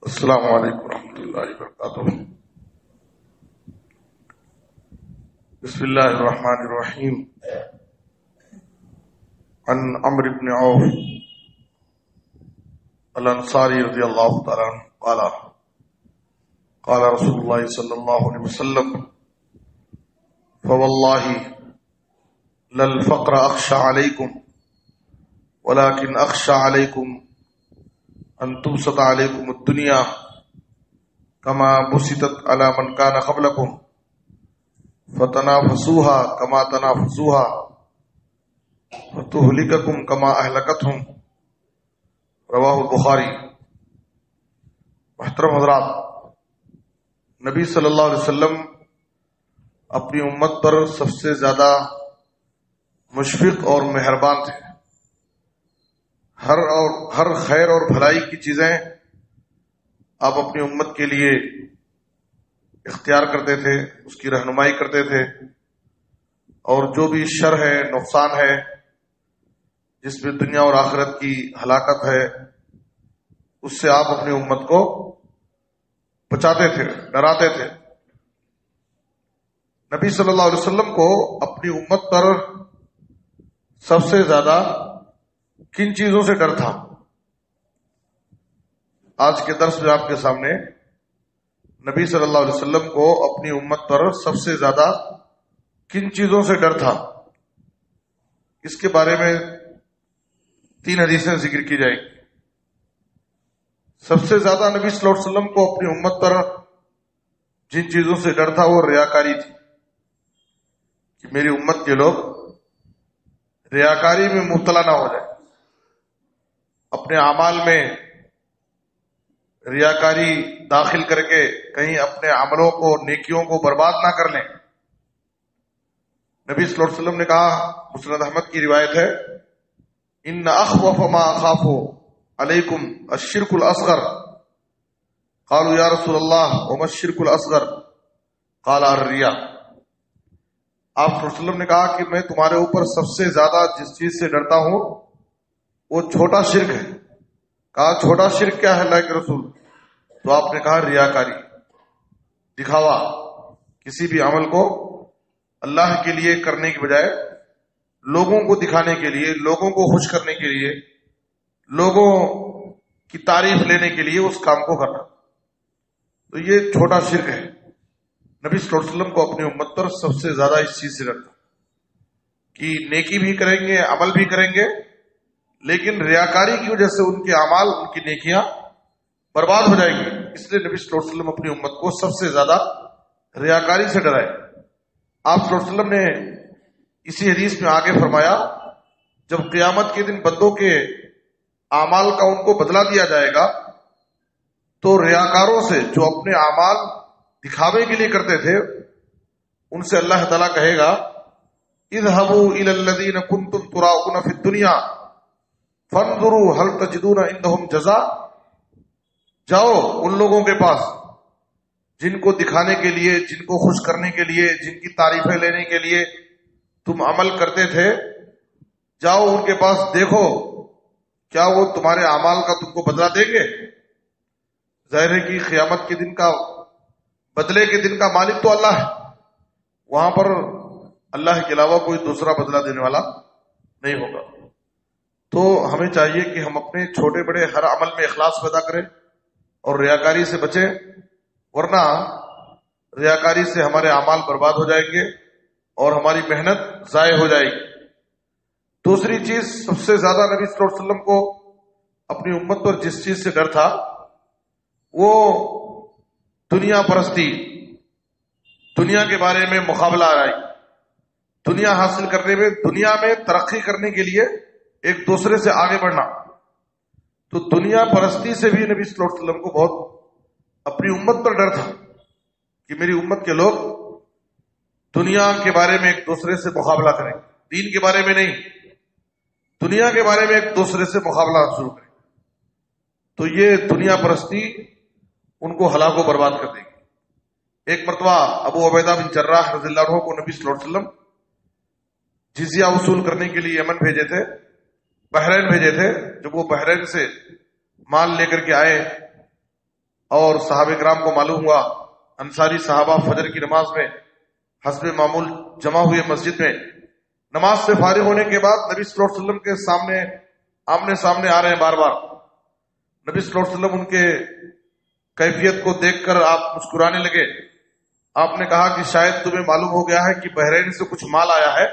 السلام علیکم ورحمۃ اللہ وبرکاتہ۔ بسم اللہ الرحمن الرحیم۔ عن عمرو بن عوف الانصاری رضی اللہ تعالی عنہ قال قال رسول اللہ صلی اللہ علیہ وسلم فواللہ للفقر اخشى علیکم ولكن اخشى علیکم ان تبسط علیکم الدنیا کما بسطت علی من کان قبلکم فتنافسوها کما تنافسوها فتہلککم کما اہلکتہم، رواہ البخاری۔ محترم حضرات، نبی صلی اللہ علیہ وسلم اپنی امت پر سب سے زیادہ مشفق اور مہربان تھے۔ ہر خیر اور بھلائی کی چیزیں آپ اپنی امت کے لیے اختیار کرتے تھے، اس کی رہنمائی کرتے تھے، اور جو بھی شر ہے، نقصان ہے، جس میں دنیا اور آخرت کی ہلاکت ہے، اس سے آپ اپنی امت کو بچاتے تھے، ڈراتے تھے۔ نبی صلی اللہ علیہ وسلم کو اپنی امت پر سب سے زیادہ کن چیزوں سے ڈر تھا؟ آج کے درس میں آپ کے سامنے نبی صلی اللہ علیہ وسلم کو اپنی امت پر سب سے زیادہ کن چیزوں سے ڈر تھا، اس کے بارے میں 3 حدیثیں ذکر کی جائیں گی۔ سب سے زیادہ نبی صلی اللہ علیہ وسلم کو اپنی امت پر جن چیزوں سے ڈر تھا وہ ریاکاری تھی، کہ میری امت کے لوگ ریاکاری میں مبتلا نہ ہو جائیں، اپنے اعمال میں ریاکاری داخل کر کے کہیں اپنے عملوں کو، نیکیوں کو برباد نہ کر لیں۔ نبی صلی اللہ علیہ وسلم نے کہا، مسند احمد کی روایت ہے، ان اخوف ما اخاف علیکم الشرک الاصغر قالوا یا رسول اللہ وما الشرک الاصغر قال الریا۔ آپ صلی اللہ علیہ وسلم نے کہا کہ میں تمہارے اوپر سب سے زیادہ جس چیز سے ڈرتا ہوں وہ چھوٹا شرک ہے۔ کہا چھوٹا شرک کیا ہے اللہ کے رسول؟ تو آپ نے کہا ریاکاری، دکھاوا، کسی بھی عمل کو اللہ کے لیے کرنے کی بجائے لوگوں کو دکھانے کے لیے، لوگوں کو خوش کرنے کے لیے، لوگوں کی تعریف لینے کے لیے اس کام کو کرنا، تو یہ چھوٹا شرک ہے۔ نبی صلی اللہ علیہ وسلم کو اپنی امت پر سب سے زیادہ اس چیز سے ڈرتا کہ نیکی بھی کریں گے، عمل بھی کریں گے، لیکن ریاکاری کی وجہ سے ان کے اعمال، ان کی نیکیاں برباد ہو جائیں گی۔ اس لیے نبی صلی اللہ علیہ وسلم اپنی امت کو سب سے زیادہ ریاکاری سے ڈرائے۔ آپ صلی اللہ علیہ وسلم نے اسی حدیث میں آگے فرمایا، جب قیامت کے دن بندوں کے اعمال کا ان کو بدلہ دیا جائے گا تو ریاکاروں سے، جو اپنے اعمال دکھاوے کے لیے کرتے تھے، ان سے اللہ تعالیٰ کہے گا، اذهبوا الى الذين كنتم تراؤون في الدنيا فانظروا هل تجدون عندهم جزاء۔ جاؤ ان لوگوں کے پاس جن کو دکھانے کے لیے، جن کو خوش کرنے کے لیے، جن کی تعریفیں لینے کے لیے تم عمل کرتے تھے، جاؤ ان کے پاس، دیکھو کیا وہ تمہارے اعمال کا تم کو بدلہ دیں گے۔ ظاہر ہے کہ قیامت کے دن کا، بدلے کے دن کا مالک تو اللہ ہے، وہاں پر اللہ کے علاوہ کوئی دوسرا بدلہ دینے والا نہیں ہوگا۔ تو ہمیں چاہیے کہ ہم اپنے چھوٹے بڑے ہر عمل میں اخلاص پیدا کریں اور ریاکاری سے بچیں، ورنہ ریاکاری سے ہمارے اعمال برباد ہو جائیں گے اور ہماری محنت ضائع ہو جائے گی۔ دوسری چیز، سب سے زیادہ نبی صلی اللہ علیہ وسلم کو اپنی امت پر جس چیز سے ڈر تھا وہ دنیا پرستی، دنیا کے بارے میں مقابلہ آرائی، دنیا حاصل کرنے میں، دنیا میں ترقی کرنے کے لیے ایک دوسرے سے آگے بڑھنا۔ تو دنیا پرستی سے بھی نبی صلی اللہ علیہ وسلم کو بہت اپنی امت پر ڈر تھا کہ میری امت کے لوگ دنیا کے بارے میں ایک دوسرے سے مقابلہ کریں، دین کے بارے میں نہیں، دنیا کے بارے میں ایک دوسرے سے مقابلہ شروع کریں، تو یہ دنیا پرستی ان کو ہلاک و برباد کر دے گی۔ ایک مرتبہ ابو عبیدہ بن جراح رضی اللہ عنہ کو نبی صلی اللہ علیہ وسلم جزیہ وصول کرنے کے لیے یمن بھیجے تھے، بحرین بھیجے تھے۔ جب وہ بحرین سے مال لے کر کے آئے اور صحابہ کرام کو معلوم ہوا انصاری صحابہ فجر کی نماز میں حسب معمول جمع ہوئے مسجد میں، نماز سے فارغ ہونے کے بعد نبی صلی اللہ علیہ وسلم کے سامنے آمنے سامنے آ رہے ہیں بار بار. نبی صلی اللہ علیہ وسلم ان کے کیفیت کو دیکھ کر آپ مسکرانے لگے. آپ نے کہا کہ شاید تمہیں معلوم ہو گیا ہے کہ بحرین سے کچھ مال آیا ہے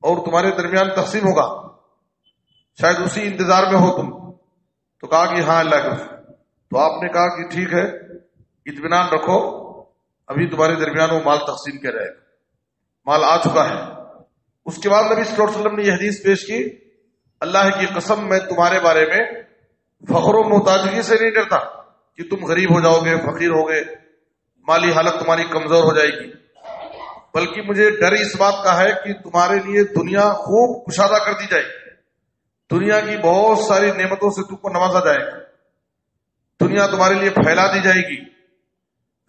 اور تمہارے درمیان تقسیم ہوگا، شاید اسی انتظار میں ہو تم. تو کہا کہ ہاں اللہ کے رسول. تو آپ نے کہا کہ ٹھیک ہے، اطمینان رکھو، ابھی تمہارے درمیان وہ مال تقسیم کیا جائے گا، مال آ چکا ہے. اس کے بعد نبی صلی اللہ علیہ وسلم نے یہ حدیث پیش کی، اللہ کی قسم میں تمہارے بارے میں فخر و محتاجگی سے نہیں ڈرتا کہ تم غریب ہو جاؤ گے، فقیر ہوگے، مالی حالت تمہاری کمزور ہو جائے گی، بلکہ مجھے ڈر اس بات کا ہے کہ تمہارے لیے دنیا خوب کشادہ کر دی جائے گی، دنیا کی بہت ساری نعمتوں سے تم کو نوازا جائے گا، دنیا تمہارے لیے پھیلا دی جائے گی،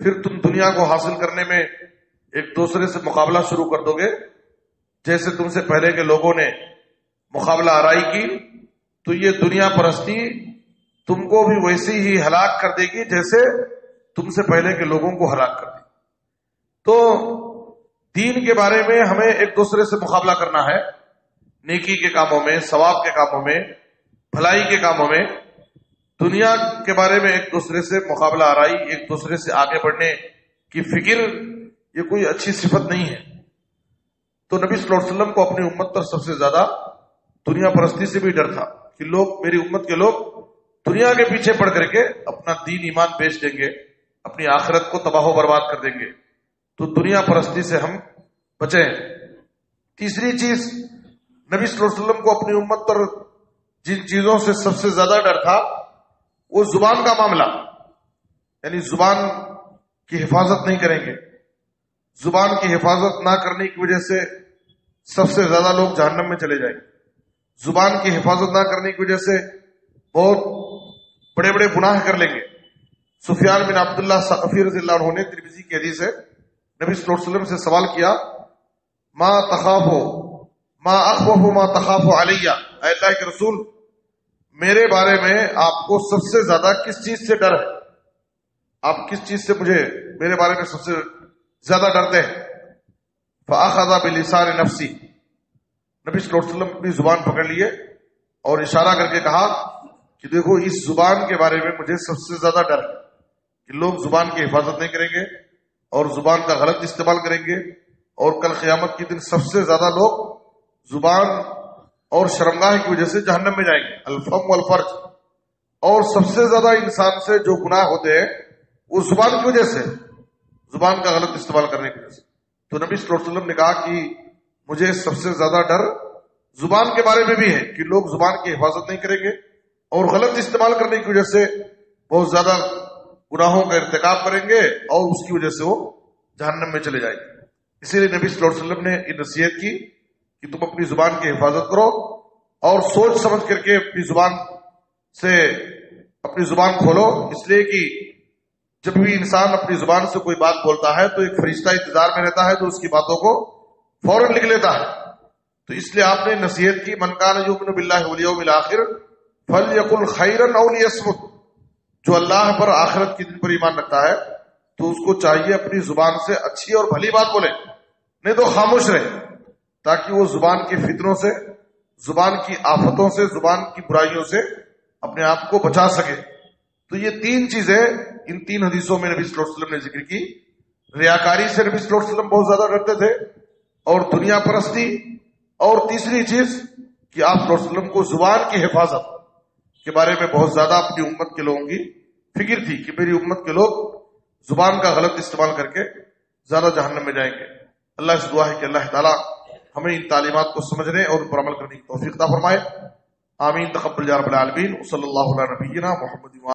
پھر تم دنیا کو حاصل کرنے میں ایک دوسرے سے مقابلہ شروع کر دو گے. جیسے تم سے پہلے کے لوگوں نے مقابلہ آرائی کی، تو یہ دنیا پرستی تم کو بھی ویسے ہی ہلاک کر دے گی جیسے تم سے پہلے کے لوگوں کو ہلاک کر دی. تو دین کے بارے میں ہمیں ایک دوسرے سے مقابلہ کرنا ہے، نیکی کے کاموں میں، ثواب کے کاموں میں، بھلائی کے کاموں میں. دنیا کے بارے میں ایک دوسرے سے مقابلہ آرائی، ایک دوسرے سے آگے بڑھنے کی فکر، یہ کوئی اچھی صفت نہیں ہے. تو نبی صلی اللہ علیہ وسلم کو اپنی امت پر سب سے زیادہ دنیا پرستی سے بھی ڈر تھا کہ لوگ، میری امت کے لوگ دنیا کے پیچھے پڑ کر کے اپنا دین ایمان بیچ دیں گے، اپنی آخرت کو تباہ و برباد کر دیں گے. تو دنیا پرستی سے ہم بچیں. تیسری چیز، نبی صلی اللہ علیہ وسلم کو اپنی امت پر جن چیزوں سے سب سے زیادہ ڈر تھا وہ زبان کا معاملہ، یعنی زبان کی حفاظت نہیں کریں گے. زبان کی حفاظت نہ کرنے کی وجہ سے سب سے زیادہ لوگ جہنم میں چلے جائیں گے. زبان کی حفاظت نہ کرنے کی وجہ سے بہت بڑے بڑے گناہ کر لیں گے. سفیان بن عبداللہ ثقفی رضی اللہ عنہ نے ترمذی کی حدیث ہے، نبی صلی اللہ علیہ وسلم سے سوال کیا، ما تخافو ما اخوف ما تخاف علیہ، اے اللہ کے رسول میرے بارے میں آپ کو سب سے زیادہ کس چیز سے ڈر ہے؟ آپ کس چیز سے مجھے میرے بارے میں سب سے زیادہ ڈرتے ہیں؟ فاخذ بلسان نفسی، نبی صلی اللہ علیہ وسلم اپنی زبان پکڑ لیے اور اشارہ کر کے کہا کہ دیکھو اس زبان کے بارے میں مجھے سب سے زیادہ ڈر ہے کہ لوگ زبان کی حفاظت نہیں کریں گے اور زبان کا غلط استعمال کریں گے، اور کل قیامت کے دن سب سے زیادہ لوگ زبان اور شرمگاہ کی وجہ سے جہنم میں جائیں گے. الفم والفرج، اور سب سے زیادہ انسان سے جو گناہ ہوتے ہیں وہ زبان کی وجہ سے، زبان کا غلط استعمال کرنے کی وجہ سے. تو نبی صلی اللہ علیہ وسلم نے کہا کہ مجھے سب سے زیادہ ڈر زبان کے بارے میں بھی ہے کہ لوگ زبان کی حفاظت نہیں کریں گے اور غلط استعمال کرنے کی وجہ سے بہت زیادہ گناہوں کا ارتکاب کریں گے اور اس کی وجہ سے وہ جہنم میں چلے جائیں گے. اسی لیے نبی صلی اللہ علیہ وسلم نے یہ نصیحت کی کہ تم اپنی زبان کی حفاظت کرو اور سوچ سمجھ کر کے اپنی زبان کھولو، اس لیے کہ جب بھی انسان اپنی زبان سے کوئی بات بولتا ہے تو ایک فرشتہ انتظار میں رہتا ہے جو اس کی باتوں کو فوراً لکھ لیتا ہے. تو اس لیے آپ نے نصیحت کی، من کان یؤمن باللہ والیوم الآخر فلیقل خیرا او لیصمت، جو اللہ پر آخرت کے دن پر ایمان رکھتا ہے تو اس کو چاہیے اپنی زبان سے اچھی اور بھلی بات بولے، نہیں تو خاموش رہے، تاکہ وہ زبان کے فتنوں سے، زبان کی آفتوں سے، زبان کی برائیوں سے اپنے آپ کو بچا سکے. تو یہ تین چیزیں ان تین حدیثوں میں نبی صلی اللہ علیہ وسلم نے ذکر کی. ریاکاری سے نبی صلی اللہ علیہ وسلم بہت زیادہ ڈرتے تھے، اور دنیا پرستی، اور تیسری چیز کہ آپ صلی اللہ علیہ وسلم کو زبان کی حفاظت کے بارے میں بہت زیادہ اپنی امت کے لوگوں کی فکر تھی کہ میری امت کے لوگ زبان کا غلط استعمال کر کے زیادہ جہنم میں جائیں گے. اللہ سے دعا ہے کہ اللہ تعالیٰ ہمیں ان تعلیمات کو سمجھنے اور ان پر عمل کرنے کی توفیق عطا فرمائے. آمین. تقبل یا رب العالمین. صلی اللہ علیہ نبینا محمد.